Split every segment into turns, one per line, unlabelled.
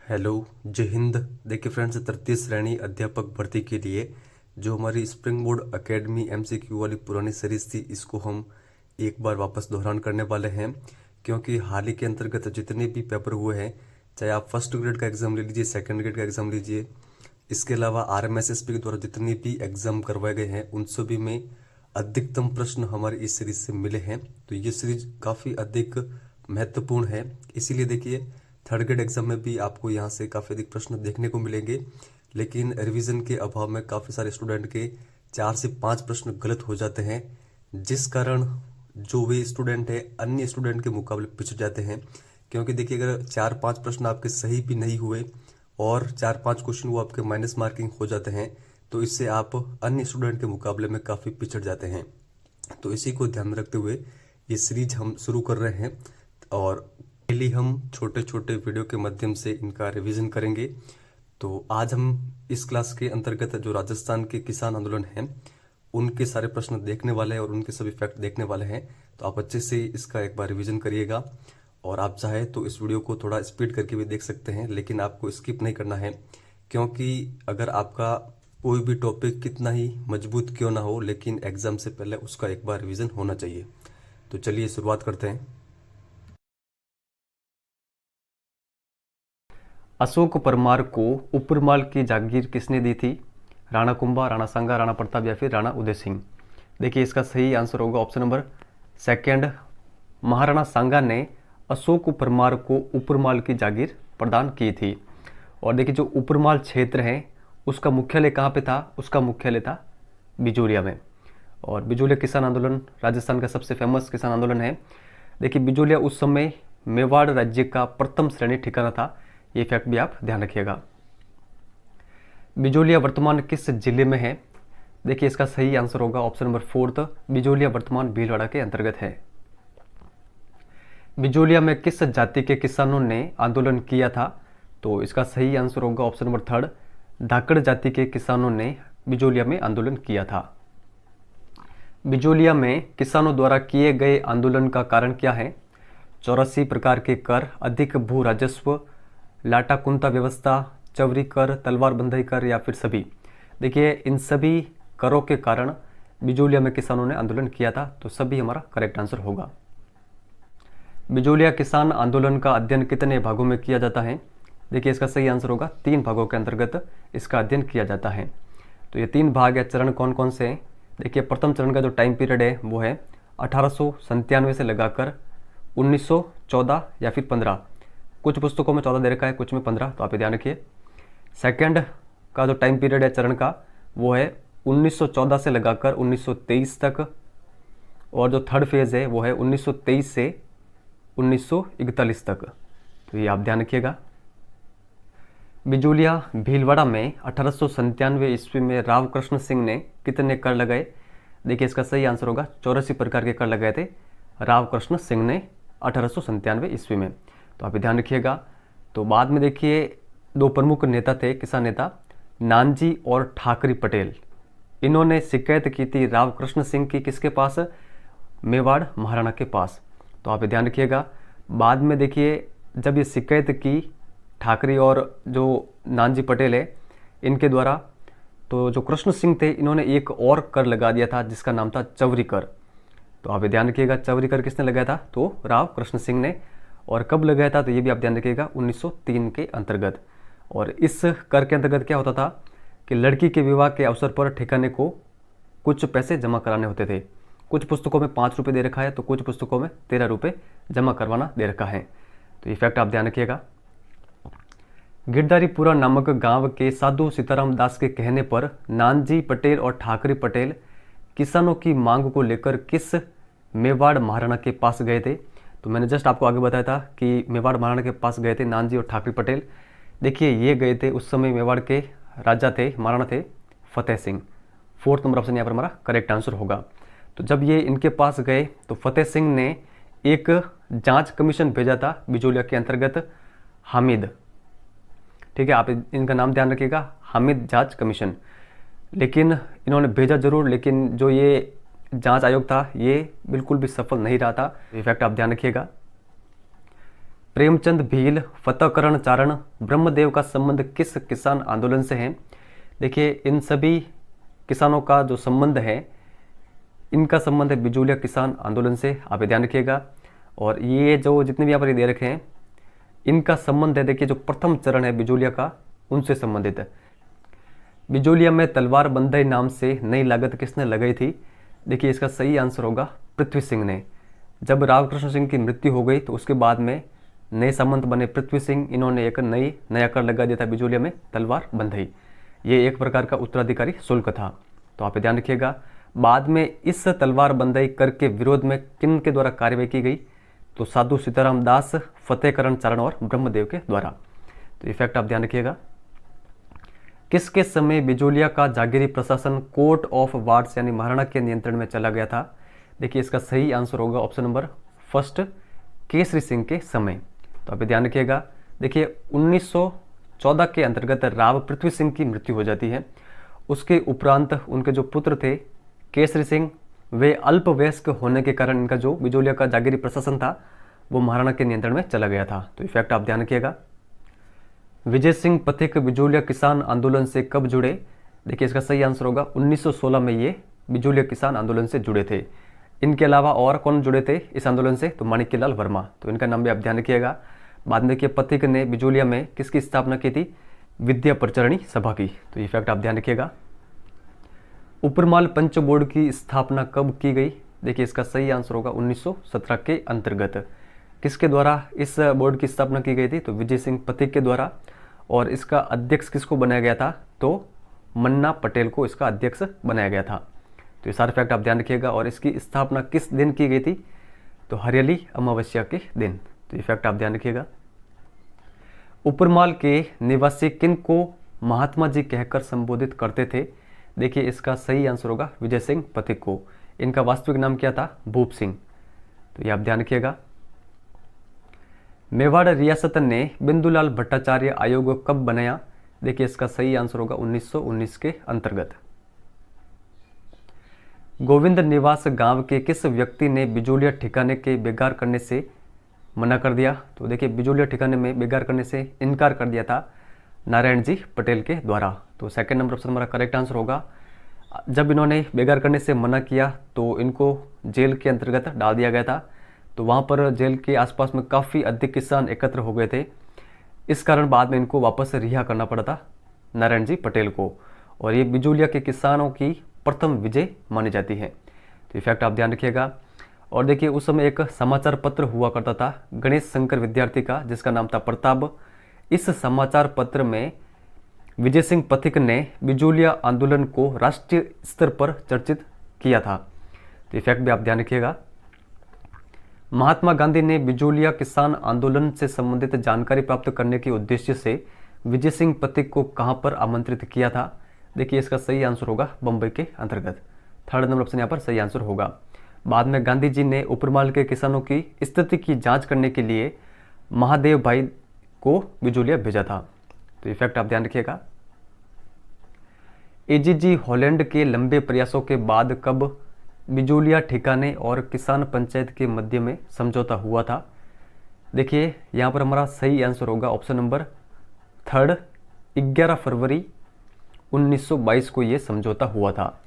Hello, जय हिंद। देखिए friends, तृतीय श्रेणी अध्यापक भर्ती के लिए जो हमारी स्प्रिंग बोर्ड एकेडमी एमसीक्यू वाली पुरानी सीरीज थी, इसको हम एक बार वापस दोहरान करने वाले हैं। क्योंकि हाल ही के अंतर्गत जितने भी पेपर हुए हैं, चाहे आप फर्स्ट ग्रेड का एग्जाम ले लीजिए, सेकेंड ग्रेड का एग्जाम लीजिए, इसके अलावा आरएमएसएसबी के द्वारा जितने भी एग्जाम करवाए गए हैं, उन सभी में अधिकतम प्रश्न हमारी इस सीरीज से मिले हैं। तो ये सीरीज काफ़ी अधिक महत्वपूर्ण है। इसीलिए देखिए, थर्ड ग्रेड एग्जाम में भी आपको यहाँ से काफ़ी अधिक प्रश्न देखने को मिलेंगे, लेकिन रिवीजन के अभाव में काफ़ी सारे स्टूडेंट के 4 से 5 प्रश्न गलत हो जाते हैं, जिस कारण जो वे स्टूडेंट है अन्य स्टूडेंट के मुकाबले पिछड़ जाते हैं। क्योंकि देखिए, अगर 4-5 प्रश्न आपके सही भी नहीं हुए और 4-5 क्वेश्चन वो आपके माइनस मार्किंग हो जाते हैं, तो इससे आप अन्य स्टूडेंट के मुकाबले में काफ़ी पिछड़ जाते हैं। तो इसी को ध्यान में रखते हुए ये सीरीज हम शुरू कर रहे हैं और डेली हम छोटे छोटे वीडियो के माध्यम से इनका रिवीजन करेंगे। तो आज हम इस क्लास के अंतर्गत जो राजस्थान के किसान आंदोलन हैं, उनके सारे प्रश्न देखने वाले हैं और उनके सभी फैक्ट देखने वाले हैं। तो आप अच्छे से इसका एक बार रिवीजन करिएगा और आप चाहे तो इस वीडियो को थोड़ा स्पीड करके भी देख सकते हैं, लेकिन आपको स्किप नहीं करना है। क्योंकि अगर आपका कोई भी टॉपिक कितना ही मजबूत क्यों ना हो, लेकिन एग्जाम से पहले उसका एक बार रिवीजन होना चाहिए। तो चलिए शुरुआत करते हैं।
अशोक परमार को उपरमाल की जागीर किसने दी थी? राणा कुंभा, राणा सांगा, राणा प्रताप या फिर राणा उदय सिंह। देखिए, इसका सही आंसर होगा ऑप्शन नंबर सेकंड, महाराणा सांगा ने अशोक परमार को उपरमाल की जागीर प्रदान की थी। और देखिए, जो उपरमाल क्षेत्र है उसका मुख्यालय कहाँ पे था? उसका मुख्यालय था बिजोलिया में। और बिजोलिया किसान आंदोलन राजस्थान का सबसे फेमस किसान आंदोलन है। देखिए, बिजोलिया उस समय मेवाड़ राज्य का प्रथम श्रेणी ठिकाना था। ये फैक्ट भी आप ध्यान रखिएगा। बिजोलिया वर्तमान किस जिले में है? देखिए, इसका सही आंसर होगा ऑप्शन नंबर फोर्थ, बिजोलिया वर्तमान भीलवाड़ा के अंतर्गत है। बिजोलिया में किस जाति के किसानों ने आंदोलन किया था? तो इसका सही आंसर होगा ऑप्शन नंबर थर्ड, धाकड़ जाति के किसानों ने बिजोलिया में आंदोलन किया था। बिजोलिया में किसानों द्वारा किए गए आंदोलन का कारण क्या है? 84 प्रकार के कर, अधिक भू राजस्व, लाटा कुंता व्यवस्था, चवरी कर, तलवार बंधई कर या फिर सभी। देखिए, इन सभी करों के कारण बिजोलिया में किसानों ने आंदोलन किया था, तो सभी हमारा करेक्ट आंसर होगा। बिजोलिया किसान आंदोलन का अध्ययन कितने भागों में किया जाता है? देखिए, इसका सही आंसर होगा 3 भागों के अंतर्गत इसका अध्ययन किया जाता है। तो ये 3 भाग या चरण कौन कौन से हैं? देखिए, प्रथम चरण का जो टाइम पीरियड है वो है 1897 से लगाकर 1914 या फिर 15। कुछ पुस्तकों में 14 दे रखा है, कुछ में 15, तो आप ये ध्यान रखिए। सेकंड का जो टाइम पीरियड है चरण का, वो है 1914 से लगाकर 1923 तक। और जो थर्ड फेज है वो है 1923 से 1941 तक। तो ये आप ध्यान रखिएगा। बिजोलिया भीलवाड़ा में 1897 ईस्वी में राव कृष्ण सिंह ने कितने कर लगाए? देखिए, इसका सही आंसर होगा 84 प्रकार के कर लगाए थे राव कृष्ण सिंह ने 1897 ईस्वी में। तो आप ध्यान रखिएगा। तो बाद में देखिए, 2 प्रमुख नेता थे, किसान नेता, नानजी और ठाकरी पटेल। इन्होंने शिकायत की थी राव कृष्ण सिंह की, किसके पास? मेवाड़ महाराणा के पास। तो आप ध्यान रखिएगा। बाद में देखिए, जब ये शिकायत की ठाकरी और जो नानजी पटेल है इनके द्वारा, तो जो कृष्ण सिंह थे इन्होंने एक और कर लगा दिया था जिसका नाम था चवरी कर। तो आप ध्यान रखिएगा, चवरी कर किसने लगाया था? तो राव कृष्ण सिंह ने। और कब लगाया था? तो ये भी आप ध्यान रखिएगा, 1903 के अंतर्गत। और इस कर के अंतर्गत क्या होता था कि लड़की के विवाह के अवसर पर ठिकाने को कुछ पैसे जमा कराने होते थे। कुछ पुस्तकों में 5 रुपये दे रखा है, तो कुछ पुस्तकों में 13 रुपये जमा करवाना दे रखा है। तो ये फैक्ट आप ध्यान रखिएगा। गिरधारीपुरा नामक गांव के साधु सीताराम दास के कहने पर नानजी पटेल और ठाकरे पटेल किसानों की मांग को लेकर किस मेवाड़ महाराणा के पास गए थे? तो मैंने जस्ट आपको आगे बताया था कि मेवाड़ महाराणा के पास गए थे नानजी और ठाकरे पटेल। देखिए, ये गए थे, उस समय मेवाड़ के राजा थे, महाराणा थे Fateh Singh. 4th number option यहाँ पर हमारा करेक्ट आंसर होगा। तो जब ये इनके पास गए तो फतेह सिंह ने एक जांच कमीशन भेजा था बिजोलिया के अंतर्गत, हामिद। ठीक है, आप इनका नाम ध्यान रखिएगा, हामिद जांच कमीशन। लेकिन इन्होंने भेजा जरूर, लेकिन जो ये जांच आयोग था ये बिल्कुल भी सफल नहीं रहा था। ये फैक्ट आप ध्यान रखिएगा। प्रेमचंद भील, फतेहकरण चारण, ब्रह्मदेव का संबंध किस किसान आंदोलन से है? देखिए इन सभी किसानों का जो संबंध है, इनका संबंध है बिजूलिया किसान आंदोलन से, आप ध्यान रखिएगा। और ये जो जितने भी यहाँ पर दे रखे हैं, इनका संबंध है, देखिए जो प्रथम चरण है बिजूलिया का, उनसे संबंधित है। बिजूलिया में तलवार बंधई नाम से नई लागत किसने लगाई थी? देखिए इसका सही आंसर होगा पृथ्वी सिंह ने। जब रामकृष्ण सिंह की मृत्यु हो गई तो उसके बाद में नए सामंत बने पृथ्वी सिंह, इन्होंने एक नया कर लगा दिया था बिजूलिया में, तलवार बंधई। ये एक प्रकार का उत्तराधिकारी शुल्क था, तो आप ध्यान रखिएगा। बाद में इस तलवार बंधई कर के विरोध में किन के द्वारा कार्रवाई की गई? तो साधु सीताराम दास, फतेहकरण चारण और ब्रह्मदेव के द्वारा। तो ये फैक्ट आप ध्यान रखिएगा। किसके समय बिजूलिया का जागीरी प्रशासन कोर्ट ऑफ वार्ड्स यानी महाराणा के नियंत्रण में चला गया था? देखिए इसका सही आंसर होगा option number first, Kesari Singh के समय। तो आप ध्यान रखिएगा। देखिए 1914 के अंतर्गत राव पृथ्वी सिंह की मृत्यु हो जाती है। उसके उपरांत उनके जो पुत्र थे केसरी सिंह, वे अल्पवयस्क होने के कारण इनका जो बिजूलिया का जागीरी प्रशासन था वो महाराणा के नियंत्रण में चला गया था। तो इफेक्ट आप ध्यान रखिएगा। विजय सिंह पथिक बिजूलिया किसान आंदोलन से कब जुड़े? देखिए इसका सही आंसर होगा 1916 में ये बिजूलिया किसान आंदोलन से जुड़े थे। इनके अलावा और कौन जुड़े थे इस आंदोलन से? तो माणिक्यलाल वर्मा, तो इनका नाम भी आप ध्यान रखिएगा। बाद में देखिए पथिक ने बिजूलिया में किसकी स्थापना की थी? विद्या प्रचरणी सभा की। तो ये फैक्ट आप ध्यान रखिएगा। उपरमाल पंच बोर्ड की स्थापना कब की गई? देखिए इसका सही आंसर होगा 1917 के अंतर्गत। किसके द्वारा इस बोर्ड की स्थापना की गई थी? तो विजय सिंह पथिक के द्वारा। और इसका अध्यक्ष किसको बनाया गया था? तो मन्ना पटेल को इसका अध्यक्ष बनाया गया था। तो ये सारे फैक्ट आप ध्यान रखिएगा। और इसकी स्थापना किस दिन की गई थी? तो हरियाली अमावस्या के दिन। तो ये फैक्ट आप ध्यान रखिएगा। उपरमाल के निवासी किन को महात्मा जी कहकर संबोधित करते थे? देखिए इसका सही आंसर होगा विजय सिंह पथिक को। इनका वास्तविक नाम क्या था? भूप सिंह। तो ये आप ध्यान रखिएगा। मेवाड़ रियासत ने बिंदुलाल भट्टाचार्य आयोग कब बनाया? देखिए इसका सही आंसर होगा 1919 के अंतर्गत। गोविंद निवास गांव के किस व्यक्ति ने बिजूलिया ठिकाने के बेकार करने से मना कर दिया? तो देखिए बिजूलिया ठिकाने में बेकार करने से इनकार कर दिया था नारायण जी पटेल के द्वारा। तो सेकंड नंबर ऑप्शन हमारा करेक्ट आंसर होगा। जब इन्होंने बेकार करने से मना किया तो इनको जेल के अंतर्गत डाल दिया गया था। तो वहाँ पर जेल के आसपास में काफ़ी अधिक किसान एकत्र हो गए थे। इस कारण बाद में इनको वापस रिहा करना पड़ा था नारायण जी पटेल को। और ये बिजूलिया के किसानों की प्रथम विजय मानी जाती है। तो इफेक्ट आप ध्यान रखिएगा। और देखिए उस समय एक समाचार पत्र हुआ करता था गणेश शंकर विद्यार्थी का, जिसका नाम था प्रताप। इस समाचार पत्र में विजय सिंह पथिक ने बिजूलिया आंदोलन को राष्ट्रीय स्तर पर चर्चित किया था। तो इफेक्ट भी आप ध्यान रखिएगा। महात्मा गांधी ने बिजूलिया किसान आंदोलन से संबंधित जानकारी प्राप्त करने के उद्देश्य से विजय सिंह पथिक को कहां पर आमंत्रित किया था? देखिए इसका सही आंसर होगा बंबई के अंतर्गत। थर्ड नंबर ऑप्शन यहाँ पर सही आंसर होगा। बाद में गांधी जी ने उपरमाल के किसानों की स्थिति की जांच करने के लिए महादेव भाई को बिजूलिया भेजा था। तो इफेक्ट आप ध्यान रखिएगा। एजीजी हॉलैंड के लंबे प्रयासों के बाद कब बिजूलिया ठिकाने और किसान पंचायत के मध्य में समझौता हुआ था? देखिए यहाँ पर हमारा सही आंसर होगा ऑप्शन नंबर थर्ड, 11 फरवरी 1922 को ये समझौता हुआ था।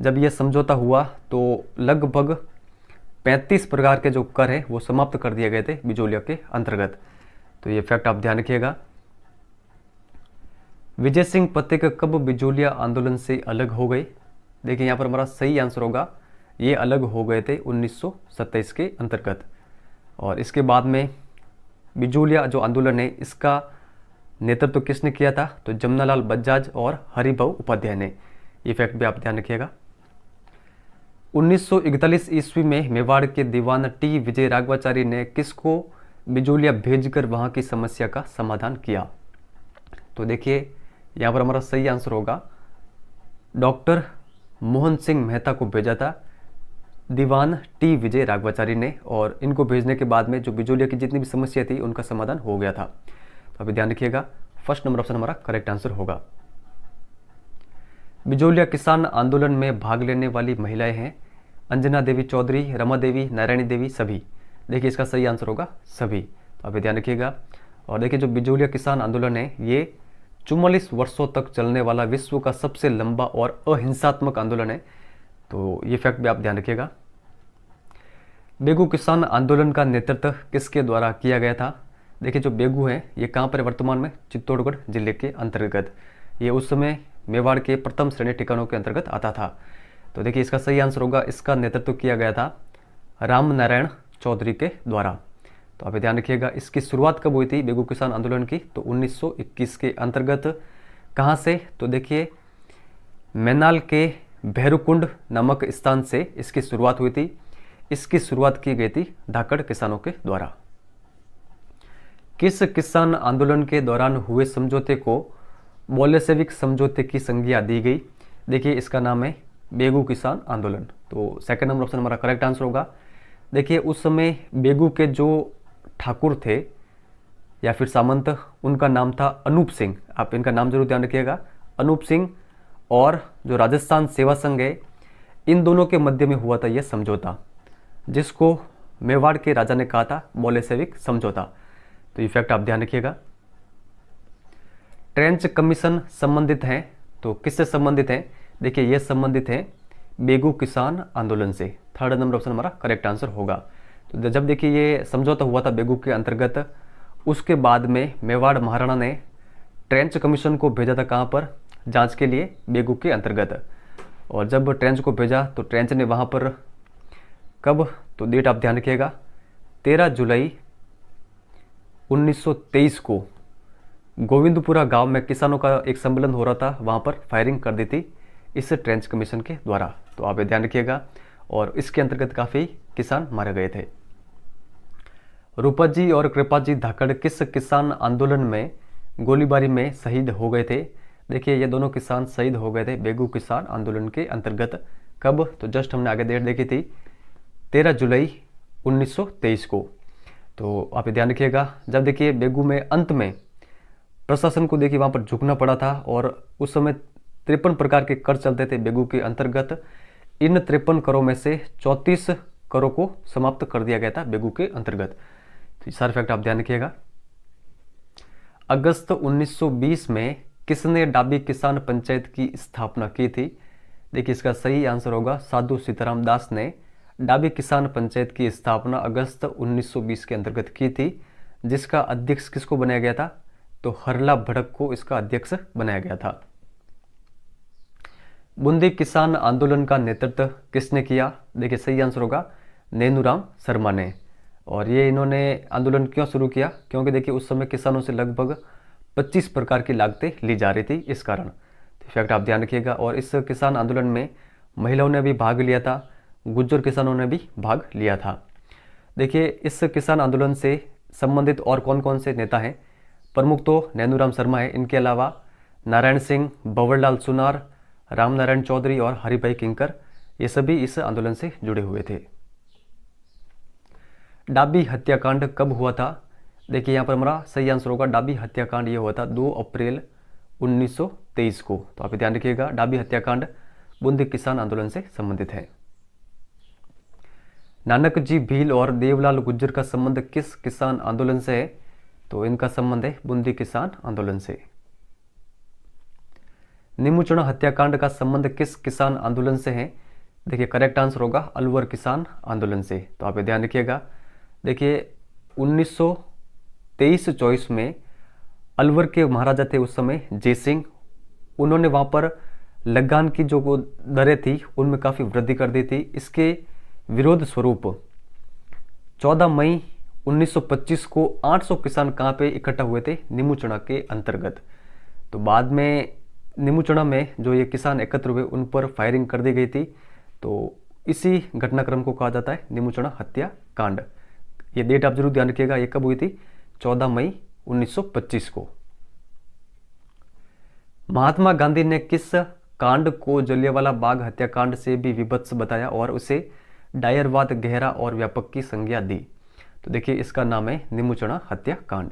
जब यह समझौता हुआ तो लगभग 35 प्रकार के जो कर है वो समाप्त कर दिए गए थे बिजूलिया के अंतर्गत। तो ये फैक्ट आप ध्यान रखिएगा। विजय सिंह पथिक कब बिजूलिया आंदोलन से अलग हो गए? देखिए यहाँ पर हमारा सही आंसर होगा ये अलग हो गए थे 1927 के अंतर्गत। और इसके बाद में बिजूलिया जो आंदोलन है इसका नेतृत्व किसने किया था? तो जमनालाल बजाज और हरिभाऊ उपाध्याय ने। ये फैक्ट भी आप ध्यान रखिएगा। 1941 ईस्वी में मेवाड़ के दीवान टी विजय राघवाचारी ने किसको बिजूलिया भेजकर वहां की समस्या का समाधान किया? तो देखिए यहाँ पर हमारा सही आंसर होगा डॉक्टर मोहन सिंह मेहता को भेजा था दीवान टी विजय राघवाचारी ने। और इनको भेजने के बाद में जो बिजूलिया की जितनी भी समस्या थी उनका समाधान हो गया था। तो अभी ध्यान रखिएगा, फर्स्ट नंबर ऑप्शन हमारा करेक्ट आंसर होगा। बिजूलिया किसान आंदोलन में भाग लेने वाली महिलाएं हैं अंजना देवी चौधरी, रमा देवी, नारायणी देवी, सभी। देखिए इसका सही आंसर होगा सभी। तो तो आप ये ध्यान रखिएगा। और देखिए जो बिजोलिया किसान आंदोलन है ये 44 वर्षों तक चलने वाला विश्व का सबसे लंबा और अहिंसात्मक आंदोलन है, तो ये फैक्ट भी आप ध्यान रखिएगा। बेगू किसान आंदोलन का नेतृत्व किसके द्वारा किया गया था? देखिए जो बेगू है ये कहाँ पर है वर्तमान में? चित्तौड़गढ़ जिले के अंतर्गत। ये उस समय मेवाड़ के प्रथम श्रेणी ठिकानों के अंतर्गत आता था। तो देखिए इसका सही आंसर होगा, इसका नेतृत्व किया गया था राम नारायण चौधरी के द्वारा। तो आप ध्यान रखिएगा। इसकी शुरुआत कब हुई थी बेगू किसान आंदोलन की? तो 1921 के अंतर्गत। कहाँ से? तो देखिए मैनाल के भैरुकुंड नामक स्थान से इसकी शुरुआत हुई थी। इसकी शुरुआत की गई थी धाकड़ किसानों के द्वारा। किस किसान आंदोलन के दौरान हुए समझौते को बोल्शेविक समझौते की संज्ञा दी गई? देखिए इसका नाम है बेगू किसान आंदोलन। तो सेकंड नंबर ऑप्शन हमारा करेक्ट आंसर होगा। देखिए उस समय बेगू के जो ठाकुर थे या फिर सामंत, उनका नाम था अनूप सिंह। आप इनका नाम जरूर ध्यान रखिएगा, अनूप सिंह। और जो राजस्थान सेवा संघ है, इन दोनों के मध्य में हुआ था यह समझौता, जिसको मेवाड़ के राजा ने कहा था बोल्शेविक समझौता। तो ये फैक्ट आप ध्यान रखिएगा। ट्रेंच कमीशन संबंधित हैं, तो किससे संबंधित हैं? देखिए ये संबंधित हैं बेगू किसान आंदोलन से। थर्ड नंबर ऑप्शन हमारा करेक्ट आंसर होगा। तो जब देखिए ये समझौता हुआ था बेगू के अंतर्गत, उसके बाद में मेवाड़ महाराणा ने ट्रेंच कमीशन को भेजा था कहाँ पर? जांच के लिए बेगू के अंतर्गत। और जब ट्रेंच को भेजा तो ट्रेंच ने वहाँ पर कब? तो डेट आप ध्यान रखिएगा, 13 जुलाई 1923 को गोविंदपुरा गांव में किसानों का एक सम्मेलन हो रहा था, वहाँ पर फायरिंग कर दी थी इस ट्रेंच कमीशन के द्वारा। तो आप ये ध्यान रखिएगा। और इसके अंतर्गत काफ़ी किसान मारे गए थे। रूपा जी और कृपा जी धाकड़ किस किसान आंदोलन में गोलीबारी में शहीद हो गए थे? देखिए ये दोनों किसान शहीद हो गए थे बेगू किसान आंदोलन के अंतर्गत। कब? तो जस्ट हमने आगे डेट देखी थी, 13 जुलाई 1923 को। तो आप ध्यान रखिएगा। जब देखिए बेगू में अंत में प्रशासन को देखिए वहाँ पर झुकना पड़ा था, और उस समय 53 प्रकार के कर चलते थे बेगू के अंतर्गत। इन 53 करों में से 34 करों को समाप्त कर दिया गया था बेगू के अंतर्गत। तो सारे फैक्ट आप ध्यान रखिएगा। अगस्त 1920 में किसने डाबी किसान पंचायत की स्थापना की थी? देखिए इसका सही आंसर होगा साधु सीताराम दास ने डाबी किसान पंचायत की स्थापना अगस्त 1920 के अंतर्गत की थी, जिसका अध्यक्ष किसको बनाया गया था? तो हरला भड़क को इसका अध्यक्ष बनाया गया था। बूंदी किसान आंदोलन का नेतृत्व किसने किया? देखिए सही आंसर होगा नैनूराम शर्मा ने। और ये इन्होंने आंदोलन क्यों शुरू किया? क्योंकि देखिए उस समय किसानों से लगभग 25 प्रकार की लागतें ली जा रही थी, इस कारण। तो फैक्ट आप ध्यान रखिएगा। और इस किसान आंदोलन में महिलाओं ने भी भाग लिया था, गुज्जर किसानों ने भी भाग लिया था। देखिए इस किसान आंदोलन से संबंधित और कौन कौन से नेता हैं? प्रमुख तो नैनूराम शर्मा है, इनके अलावा नारायण सिंह, भंवरलाल सुनार, राम नारायण चौधरी और हरिभाई किंकर, ये सभी इस आंदोलन से जुड़े हुए थे। डाबी हत्याकांड कब हुआ था? देखिए यहाँ पर हमारा सही आंसर होगा डाबी हत्याकांड ये हुआ था 2 अप्रैल 1923 को। तो आप ध्यान रखिएगा, डाबी हत्याकांड बूंदी किसान आंदोलन से संबंधित है। नानक जी भील और देवलाल गुज्जर का संबंध किस किसान आंदोलन से है? तो इनका संबंध है बूंदी किसान आंदोलन से। नीमूचना हत्याकांड का संबंध किस किसान आंदोलन से है? देखिए करेक्ट आंसर होगा अलवर किसान आंदोलन से। तो आप ध्यान रखिएगा। देखिए 1923-24 में अलवर के महाराजा थे उस समय जयसिंह, उन्होंने वहाँ पर लगान की जो दरें थी उनमें काफ़ी वृद्धि कर दी थी। इसके विरोध स्वरूप 14 मई 1925 को 800 किसान कहाँ पे इकट्ठा हुए थे? नीमूचना के अंतर्गत। तो बाद में नीमूचना में जो ये किसान एकत्र हुए उन पर फायरिंग कर दी गई थी। तो इसी घटनाक्रम को कहा जाता है नीमूचना हत्याकांड। ये डेट आप जरूर ध्यान रखिएगा, ये कब हुई थी? 14 मई 1925 को। महात्मा गांधी ने किस कांड को जलियांवाला बाग हत्याकांड से भी विभत्स बताया और उसे डायरवाद, गहरा और व्यापक की संज्ञा दी? तो देखिए इसका नाम है नीमूचना हत्याकांड।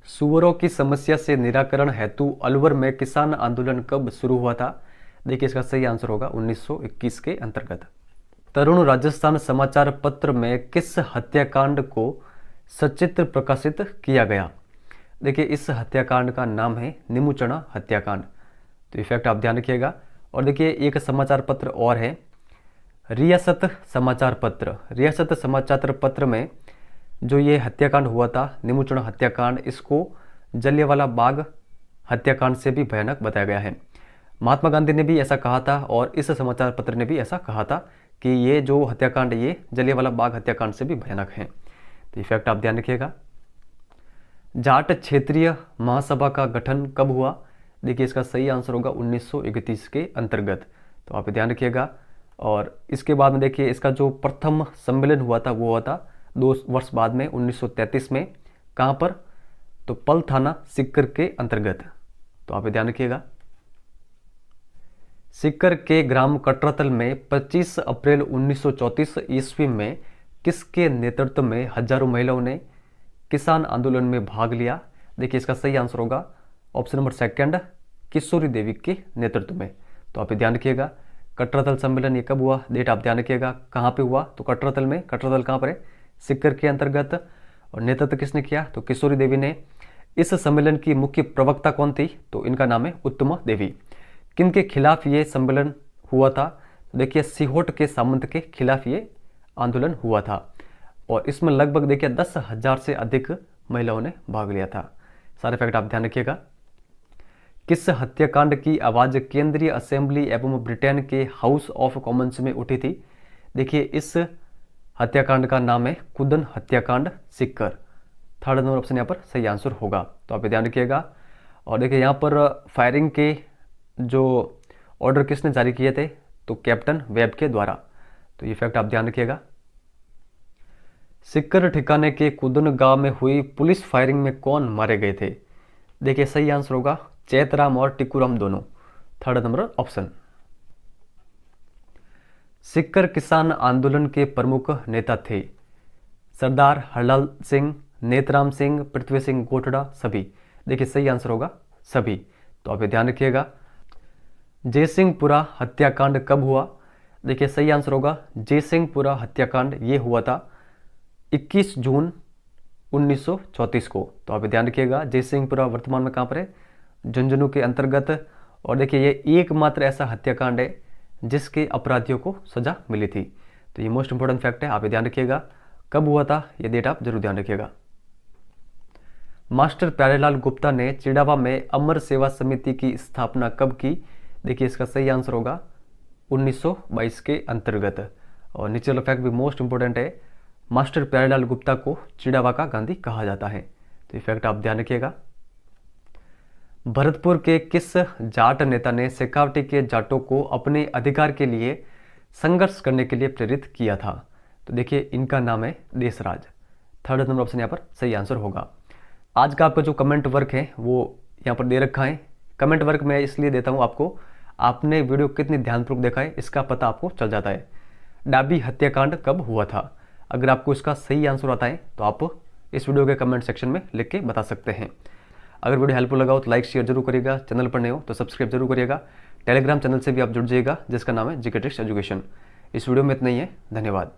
सुअरों की समस्या से निराकरण हेतु अलवर में किसान आंदोलन कब शुरू हुआ था? देखिए इसका सही आंसर होगा 1921 के अंतर्गत। तरुण राजस्थान समाचार पत्र में किस हत्याकांड को सचित्र प्रकाशित किया गया? देखिए इस हत्याकांड का नाम है नीमूचना हत्याकांड। तो इफेक्ट आप ध्यान रखिएगा। और देखिए एक समाचार पत्र और है रियासत समाचार पत्र। रियासत समाचार पत्र में जो ये हत्याकांड हुआ था नीमूचना हत्याकांड, इसको जलियांवाला बाग हत्याकांड से भी भयानक बताया गया है। महात्मा गांधी ने भी ऐसा कहा था और इस समाचार पत्र ने भी ऐसा कहा था कि ये जो हत्याकांड ये जलियांवाला बाग हत्याकांड से भी भयानक है। तो इफेक्ट आप ध्यान रखिएगा। जाट क्षेत्रीय महासभा का गठन कब हुआ? देखिए इसका सही आंसर होगा 1931 के अंतर्गत। तो आप ध्यान रखिएगा। और इसके बाद में देखिए इसका जो प्रथम सम्मेलन हुआ था वो हुआ था 2 वर्ष बाद में 1933 में। कहाँ पर? तो पल थाना सीकर के अंतर्गत। तो आप ध्यान रखिएगा। सीकर के ग्राम कटरातल में 25 अप्रैल 1934 ईस्वी में किसके नेतृत्व में हजारों महिलाओं ने किसान आंदोलन में भाग लिया? देखिए इसका सही आंसर होगा ऑप्शन नंबर 2 किशोरी देवी के नेतृत्व में। तो आप ध्यान रखिएगा। कटरातल सम्मेलन ये कब हुआ? डेट आप ध्यान रखिएगा। कहाँ पे हुआ? तो कटरातल में। कटरातल कहाँ पर है? सीकर के अंतर्गत। और नेतृत्व किसने किया? तो किशोरी देवी ने। इस सम्मेलन की मुख्य प्रवक्ता कौन थी? तो इनका नाम है उत्तमा देवी। किनके खिलाफ ये सम्मेलन हुआ था? देखिए सिहोट के सामंत के खिलाफ ये आंदोलन हुआ था और इसमें लगभग देखिए 10,000 से अधिक महिलाओं ने भाग लिया था। सारे फैक्ट आप ध्यान रखिएगा। किस हत्याकांड की आवाज केंद्रीय असेंबली एवं ब्रिटेन के हाउस ऑफ कॉमन्स में उठी थी? देखिए इस हत्याकांड का नाम है कुदन हत्याकांड सीकर। 3rd नंबर ऑप्शन यहाँ पर सही आंसर होगा। तो आप ध्यान रखिएगा। और देखिए यहाँ पर फायरिंग के जो ऑर्डर किसने जारी किए थे? तो कैप्टन वेब के द्वारा। तो ये फैक्ट आप ध्यान रखिएगा। सीकर ठिकाने के कुदन गांव में हुई पुलिस फायरिंग में कौन मारे गए थे? देखिए सही आंसर होगा चैतराम और टिकुराम दोनों। 3rd number option. सीकर किसान आंदोलन के प्रमुख नेता थे? सरदार हरलाल सिंह, नेतराम सिंह, पृथ्वी सिंह गोठड़ा, सभी। देखिए सही आंसर होगा सभी। तो आप ध्यान रखिएगा। जयसिंहपुरा हत्याकांड कब हुआ? देखिए सही आंसर होगा जयसिंहपुरा हत्याकांड ये हुआ था 21 जून 1934 को। तो आप ध्यान रखिएगा। जयसिंहपुरा वर्तमान में कहाँ पर है? झुंझुनू के अंतर्गत। और देखिए ये एकमात्र ऐसा हत्याकांड है जिसके अपराधियों को सजा मिली थी। तो ये मोस्ट इंपोर्टेंट फैक्ट है, आप ध्यान रखिएगा। कब हुआ था ये डेट आप जरूर ध्यान रखिएगा। मास्टर प्यारेलाल गुप्ता ने चिड़ावा में अमर सेवा समिति की स्थापना कब की? देखिए इसका सही आंसर होगा 1922 के अंतर्गत। और नीचे वाला फैक्ट भी मोस्ट इंपोर्टेंट है, मास्टर प्यारेलाल गुप्ता को चिड़ावा का गांधी कहा जाता है। तो ये फैक्ट आप ध्यान रखिएगा। भरतपुर के किस जाट नेता ने शेखावटी के जाटों को अपने अधिकार के लिए संघर्ष करने के लिए प्रेरित किया था? तो देखिए इनका नाम है देशराज। 3rd नंबर ऑप्शन यहाँ पर सही आंसर होगा। आज का आपका जो कमेंट वर्क है वो यहाँ पर दे रखा है। कमेंट वर्क मैं इसलिए देता हूँ आपको, आपने वीडियो कितनी ध्यानपूर्वक देखा है इसका पता आपको चल जाता है। डाबी हत्याकांड कब हुआ था? अगर आपको इसका सही आंसर आता है तो आप इस वीडियो के कमेंट सेक्शन में लिख के बता सकते हैं। अगर वीडियो हेल्पफुल लगा हो तो लाइक शेयर जरूर करिएगा। चैनल पर नए हो तो सब्सक्राइब जरूर करिएगा। टेलीग्राम चैनल से भी आप जुड़ जाइएगा जिसका नाम है जीके ट्रिक्स एजुकेशन। इस वीडियो में इतना ही है। धन्यवाद।